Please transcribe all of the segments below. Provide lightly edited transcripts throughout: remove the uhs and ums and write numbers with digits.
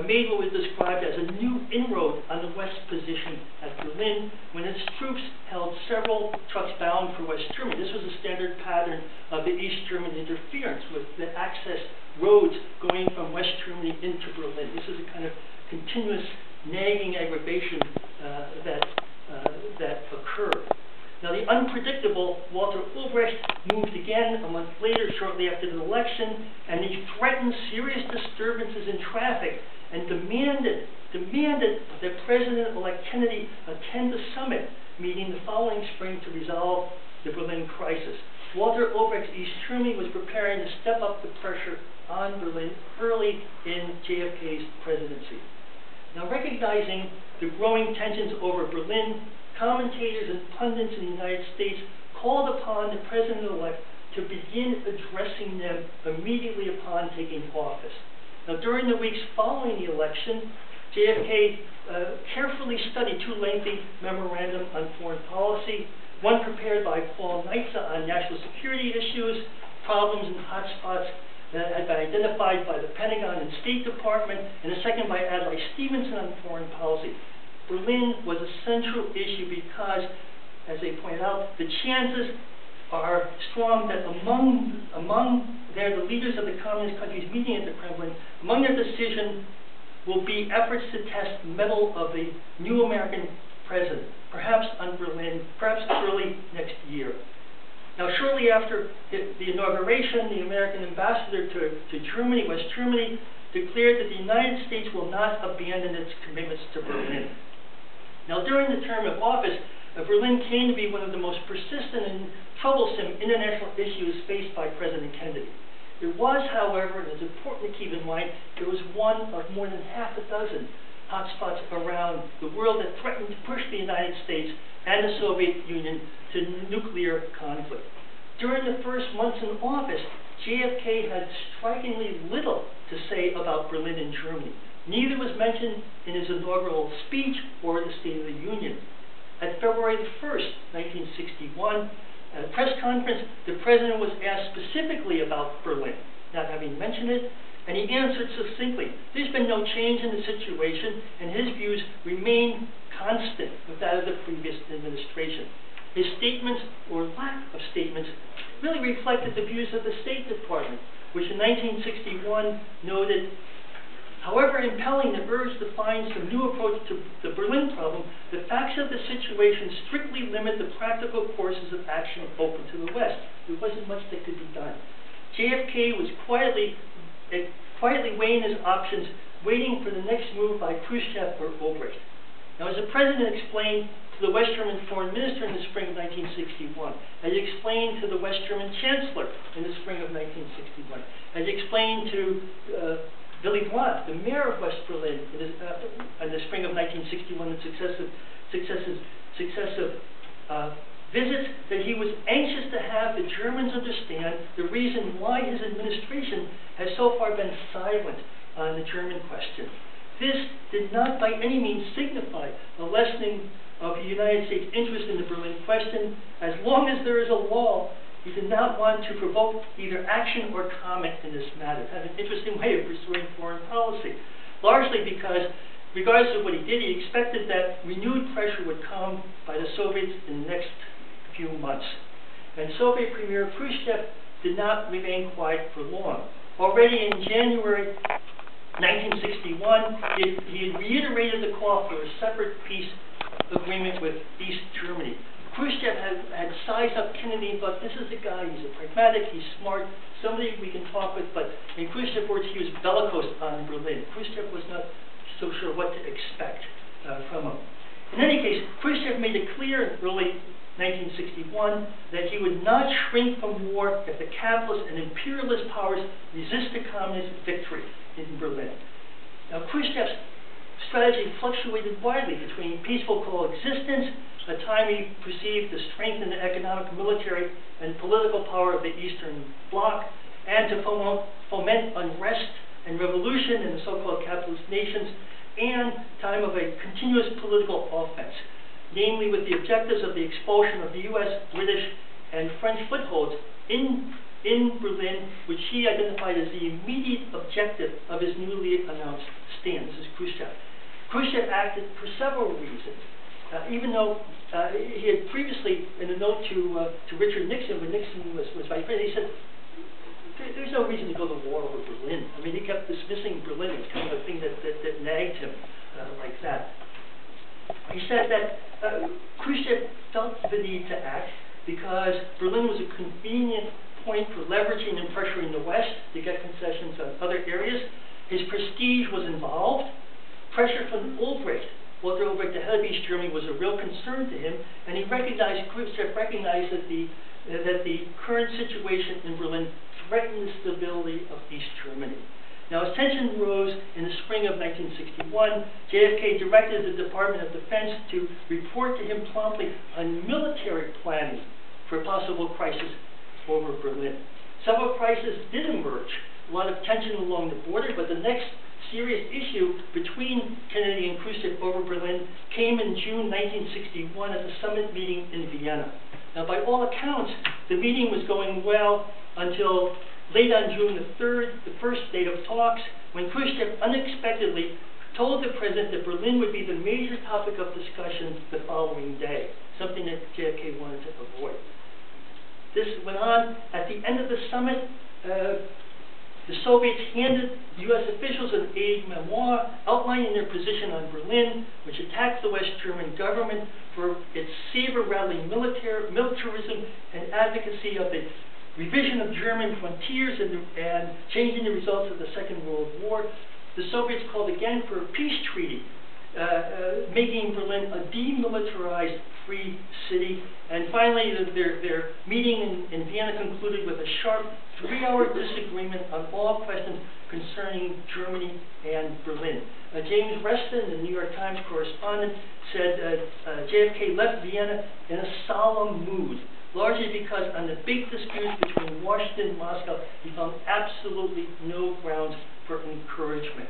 made what was described as a new inroad on the West position at Berlin when its troops held several trucks bound for West Germany. This was a standard pattern of the East German interference with the access roads going from West Germany into Berlin. This is a kind of continuous nagging aggravation that occurred. Now, the unpredictable Walter Ulbricht moved again a month later, shortly after the election, and he threatened serious disturbances in traffic and demanded that President-elect Kennedy attend the summit meeting the following spring to resolve the Berlin crisis. Walter Ulbricht's East Germany was preparing to step up the pressure on Berlin early in JFK's presidency. Now, recognizing the growing tensions over Berlin, commentators and pundits in the United States called upon the president-elect to begin addressing them immediately upon taking office. Now, during the weeks following the election, JFK carefully studied two lengthy memorandums on foreign policy, one prepared by Paul Neitze on national security issues, problems and hotspots that had been identified by the Pentagon and State Department, and a second by Adlai Stevenson on foreign policy. Berlin was a central issue because, as they pointed out, the chances are strong that the leaders of the communist countries meeting at the Kremlin, among their decision will be efforts to test mettle of the new American president, perhaps on Berlin, perhaps early next year. Now, shortly after the inauguration, the American ambassador to Germany, West Germany, declared that the United States will not abandon its commitments to Berlin. Now, during the term of office, Berlin came to be one of the most persistent and troublesome international issues faced by President Kennedy. It was, however, and it's important to keep in mind, it was one of more than half a dozen hotspots around the world that threatened to push the United States and the Soviet Union to nuclear conflict. During the first months in office, JFK had strikingly little to say about Berlin and Germany. Neither was mentioned in his inaugural speech or the State of the Union. At February the 1st, 1961, at a press conference, the president was asked specifically about Berlin, not having mentioned it, and he answered succinctly. There's been no change in the situation, and his views remain constant with that of the previous administration. His statements, or lack of statements, really reflected the views of the State Department, which in 1961 noted, however impelling the urge to find some new approach to the Berlin problem, the facts of the situation strictly limit the practical courses of action open to the West. There wasn't much that could be done. JFK was quietly weighing his options, waiting for the next move by Khrushchev or Ulbricht. Now, as the president explained to the West German foreign minister in the spring of 1961, as he explained to the West German chancellor in the spring of 1961, as he explained to Willy Brandt, the mayor of West Berlin, in the spring of 1961 and successive visits, that he was anxious to have the Germans understand the reason why his administration has so far been silent on the German question. This did not by any means signify a lessening of the United States' interest in the Berlin question. As long as there is a wall, he did not want to provoke either action or comment in this matter. Had an interesting way of pursuing foreign policy, largely because, regardless of what he did, he expected that renewed pressure would come by the Soviets in the next few months. And Soviet Premier Khrushchev did not remain quiet for long. Already in January 1961, he had reiterated the call for a separate peace agreement with East Germany. Khrushchev had sized up Kennedy and thought, this is the guy, he's a pragmatic, he's smart, somebody we can talk with, but in Khrushchev's words, he was bellicose on Berlin. Khrushchev was not so sure what to expect from him. In any case, Khrushchev made it clear in early 1961 that he would not shrink from war if the capitalist and imperialist powers resist the communist victory in Berlin. Now, Khrushchev's strategy fluctuated widely between peaceful coexistence, a time he perceived to strengthen the economic, military, and political power of the Eastern Bloc, and to foment unrest and revolution in the so-called capitalist nations, and time of a continuous political offense, namely with the objectives of the expulsion of the U.S., British, and French footholds in Berlin, which he identified as the immediate objective of his newly announced stand. This is acted for several reasons. Even though he had previously, in a note to Richard Nixon, when Nixon was vice president, he said, there's no reason to go to war over Berlin. I mean, he kept dismissing Berlin as kind of a thing that nagged him like that. He said that Khrushchev felt the need to act because Berlin was a convenient point for leveraging and pressuring the West to get concessions on other areas. His prestige was involved. Pressure from Walter Ulbricht, the head of East Germany, was a real concern to him, and Khrushchev recognized that the current situation in Berlin threatened the stability of East Germany. Now, as tension rose in the spring of 1961, JFK directed the Department of Defense to report to him promptly on military planning for a possible crisis over Berlin. Several crises did emerge, a lot of tension along the border, but the next serious issue between Kennedy and Khrushchev over Berlin came in June 1961 at the summit meeting in Vienna. Now, by all accounts, the meeting was going well until late on June the 3rd, the first day of talks, when Khrushchev unexpectedly told the president that Berlin would be the major topic of discussion the following day, something that JFK wanted to avoid. This went on. At the end of the summit, the Soviets handed U.S. officials an aide memoir outlining their position on Berlin, which attacked the West German government for its saber-rattling militarism and advocacy of the revision of German frontiers and changing the results of the Second World War. The Soviets called again for a peace treaty, making Berlin a demilitarized free city. And finally, their meeting in Vienna concluded with a sharp 3-hour disagreement on all questions concerning Germany and Berlin. James Reston, the New York Times correspondent, said JFK left Vienna in a solemn mood, largely because on the big disputes between Washington and Moscow, he found absolutely no grounds for encouragement.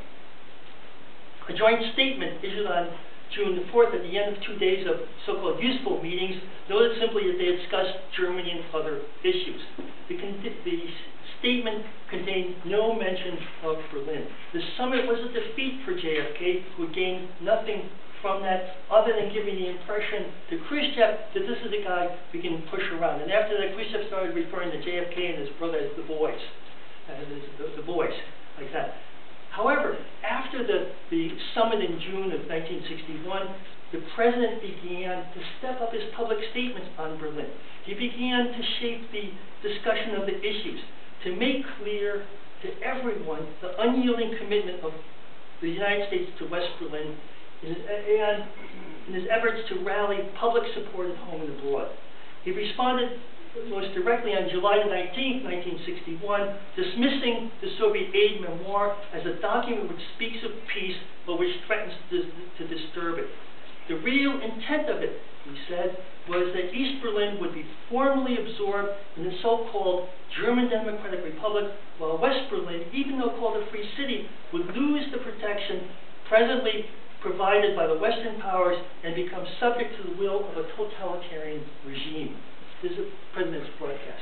A joint statement issued on June the 4th at the end of 2 days of so-called useful meetings noted simply that they discussed Germany and other issues. The statement contained no mention of Berlin. The summit was a defeat for JFK, who gained nothing from that other than giving the impression to Khrushchev that this is a guy we can push around. And after that, Khrushchev started referring to JFK and his brother as the boys, the boys, like that. However, after the summit in June of 1961, the president began to step up his public statements on Berlin. He began to shape the discussion of the issues, to make clear to everyone the unyielding commitment of the United States to West Berlin and in his efforts to rally public support at home and abroad. He responded most directly on July 19, 1961, dismissing the Soviet aid memoir as a document which speaks of peace but which threatens to disturb it. The real intent of it, he said, was that East Berlin would be formally absorbed in the so-called German Democratic Republic, while West Berlin, even though called a free city, would lose the protection presently provided by the Western powers and become subject to the will of a totalitarian regime. This is the president's broadcast.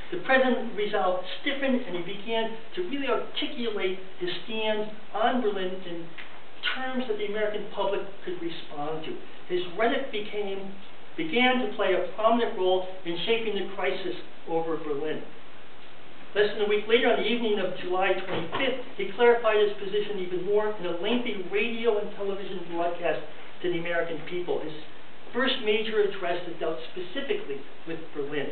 The president's resolve stiffened, and he began to really articulate his stand on Berlin in terms that the American public could respond to. His rhetoric began to play a prominent role in shaping the crisis over Berlin. Less than a week later, on the evening of July 25th, he clarified his position even more in a lengthy radio and television broadcast to the American people. His first major address that dealt specifically with Berlin.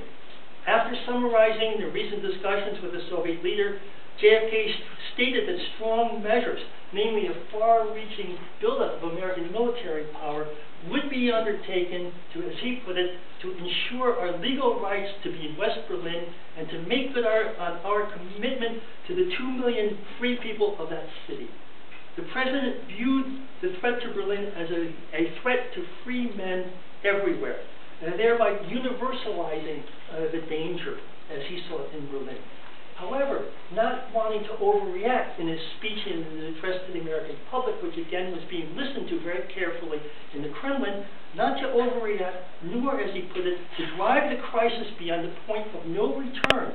After summarizing the recent discussions with the Soviet leader, JFK stated that strong measures, namely a far-reaching buildup of American military power, would be undertaken to, as he put it, to ensure our legal rights to be in West Berlin and to make good on our commitment to the 2 million free people of that city. The president viewed the threat to Berlin as a threat to free men everywhere, and thereby universalizing the danger as he saw it in Berlin. However, not wanting to overreact in his speech and in his address to the American public, which again was being listened to very carefully in the Kremlin, not to overreact, nor, as he put it, to drive the crisis beyond the point of no return.